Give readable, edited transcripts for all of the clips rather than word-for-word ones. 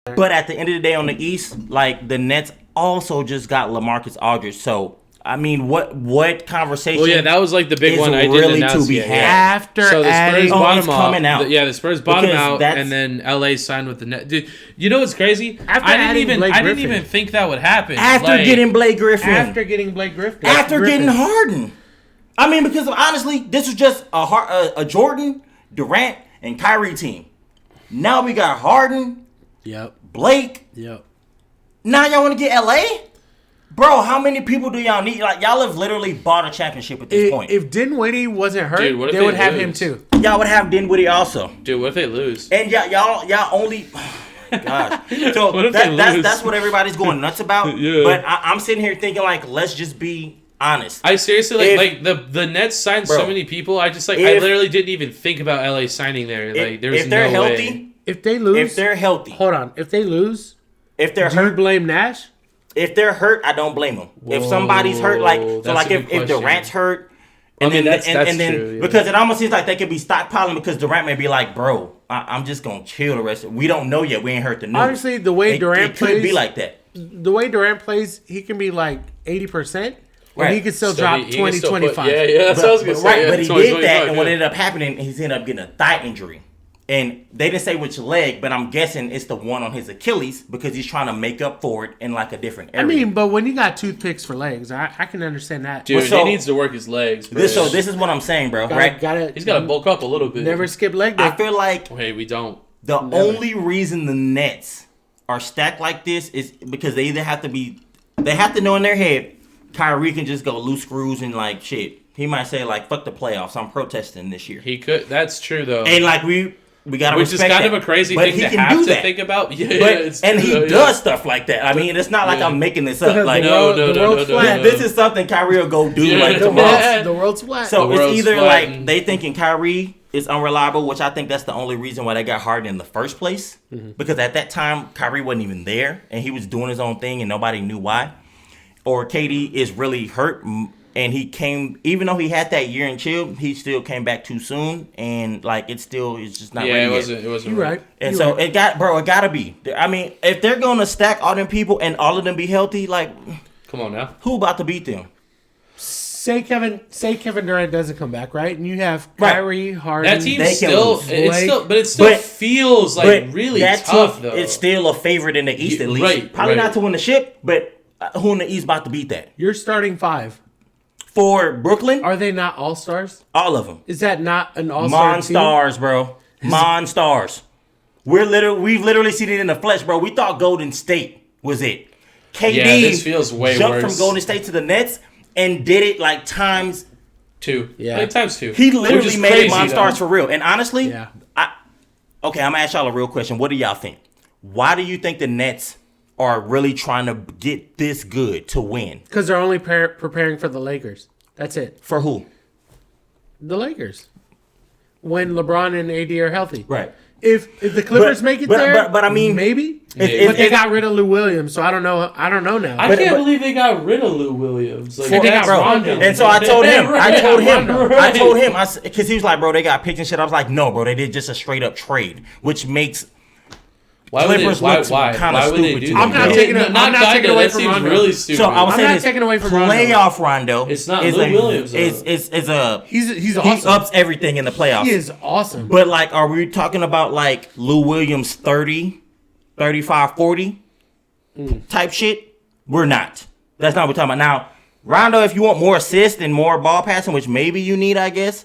But at the end of the day on the East, like the Nets also just got LaMarcus Aldridge. So I mean, what conversation? Well, yeah, that was like the big one I didn't announce yet. After so the Spurs bottom out. Yeah, the Spurs bottom out, and then LA signed with the Nets. Dude, you know what's crazy? After I didn't even think that would happen. After getting Blake Griffin. After getting Harden. I mean, because honestly, this was just a Jordan, Durant, and Kyrie team. Now we got Harden. Yep. Blake. Yep. Now y'all want to get LA? Bro, how many people do y'all need? Like, y'all have literally bought a championship at this point. If Dinwiddie wasn't hurt, they would have him too. Y'all would have Dinwiddie also. Dude, what if they lose? And y'all only... Gosh. So that's what everybody's going nuts about. Yeah. But I'm sitting here thinking, like, let's just be honest. I seriously, like the Nets signed so many people. I literally didn't even think about LA signing there. Like, there's no healthy, way. If they lose... If they're healthy. Hold on. If they lose... If they're do hurt... you blame Nash? If they're hurt, I don't blame them. Whoa, if somebody's hurt, if Durant's hurt, and that's then true, yeah. Because it almost seems like they could be stockpiling because Durant may be like, bro, I'm just gonna chill the rest. We don't know yet. We ain't heard the news. Honestly, the way Durant plays, could be like that. The way Durant plays, he can be like 80%. Right. He could still drop 20, 25. Yeah, that's what I was gonna say. Right, but he did that, and what ended up happening, he's ended up getting a thigh injury. And they didn't say which leg, but I'm guessing it's the one on his Achilles because he's trying to make up for it in like a different area. I mean, but when you got toothpicks for legs, I can understand that. Dude, he needs to work his legs, bro. This is what I'm saying, bro. He's got to bulk up a little bit. Never skip leg day. I feel like... Hey, we don't. The only reason the Nets are stacked like this is because they either have to be... They have to know in their head, Kyrie can just go loose screws and like, shit. He might say like, fuck the playoffs. I'm protesting this year. He could. That's true, though. And like, we gotta Which is kind of a crazy thing to have to think about. He does stuff like that. I mean, it's not like I'm making this up. Like, no. This is something Kyrie will go do like the world's flat. So it's either like they thinking Kyrie is unreliable, which I think that's the only reason why they got Harden in the first place. Mm-hmm. Because at that time, Kyrie wasn't even there, and he was doing his own thing, and nobody knew why. Or KD is really hurt. And he came, even though he had that year in chill, he still came back too soon, and like it's just not ready yet. It wasn't. You're right. And so it gotta be. I mean, if they're gonna stack all them people and all of them be healthy, like, come on now, who about to beat them? Say Kevin Durant doesn't come back, right? And you have Kyrie, Harden. That team still feels like really tough, though. It's still a favorite in the East, at least. Probably not to win the ship, but who in the East about to beat that? You're starting 5. For Brooklyn? Are they not all-stars? All of them. Is that not an all-star team? Monstars, bro. Monstars. We've literally seen it in the flesh, bro. We thought Golden State was it. KD this feels way jumped worse. from Golden State to the Nets and did it like times 2. Yeah. Like times 2. He literally made it Monstars for real. And honestly, I'm going to ask y'all a real question. What do y'all think? Why do you think the Nets are really trying to get this good to win? Because they're only preparing for the Lakers. That's it. For who? The Lakers. When LeBron and AD are healthy. Right. If the Clippers make it there, but I mean, maybe. But they got rid of Lou Williams, so I don't know now. I can't believe they got rid of Lou Williams. Like, they got Rondo. And so I told him, because he was like, bro, they got picks and shit. I was like, no, bro, they did just a straight up trade, which makes Clippers look kind of stupid. I'm not taking away from Rondo. Really stupid. So I was saying, not taking away from Rondo. Playoff Rondo. It's not Lou Williams. He's awesome. He ups everything in the playoffs. He is awesome. But like, are we talking about like Lou Williams 30, 35, 40 type shit? We're not. That's not what we're talking about. Now, Rondo, if you want more assists and more ball passing, which maybe you need, I guess.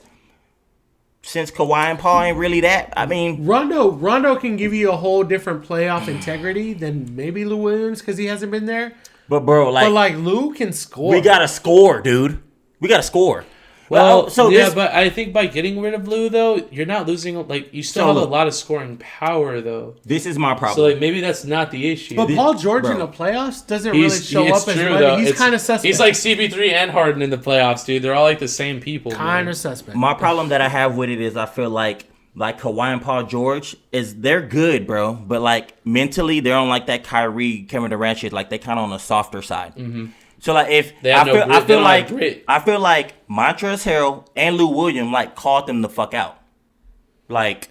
Since Kawhi and Paul ain't really that, I mean... Rondo can give you a whole different playoff integrity than maybe Lou Williams because he hasn't been there. But, bro, like... Lou can score. We got to score, dude. We got to score. Well, but I think by getting rid of Lou, though, you're not losing... Like, you still have a lot of scoring power, though. This is my problem. So, like, maybe that's not the issue. But Paul George in the playoffs doesn't really show up as much. He's kind of suspect. He's like CP3 and Harden in the playoffs, dude. They're all like the same people. Kind of suspect. My problem that I have with it is I feel like Kawhi and Paul George they're good, bro. But, like, mentally, they're on, like, that Kyrie, Kevin Durant shit. Like, they kind of on the softer side. Mm-hmm. So like I feel like Montrezl Harrell and Lou Williams like called them the fuck out. Like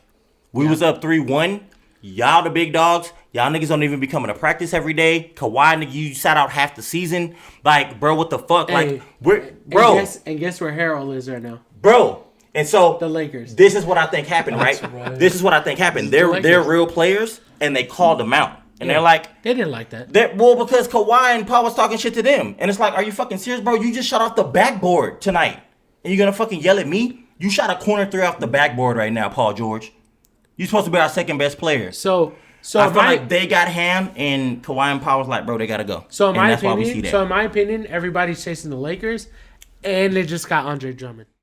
we was up 3-1 Y'all the big dogs. Y'all niggas don't even be coming to practice every day. Kawhi, nigga, you sat out half the season. Like, bro, what the fuck? Hey, bro. And guess where Harold is right now? Bro. And so the Lakers. This is what I think happened, right? This is what I think happened. They're real players, and they called them out. And they're like... They didn't like that. Because Kawhi and Paul was talking shit to them. And it's like, are you fucking serious, bro? You just shot off the backboard tonight. And you're going to fucking yell at me? You shot a corner three off the backboard right now, Paul George. You're supposed to be our second best player. So I feel like they got ham, and Kawhi and Paul was like, bro, they got to go. So in my opinion, everybody's chasing the Lakers, and they just got Andre Drummond.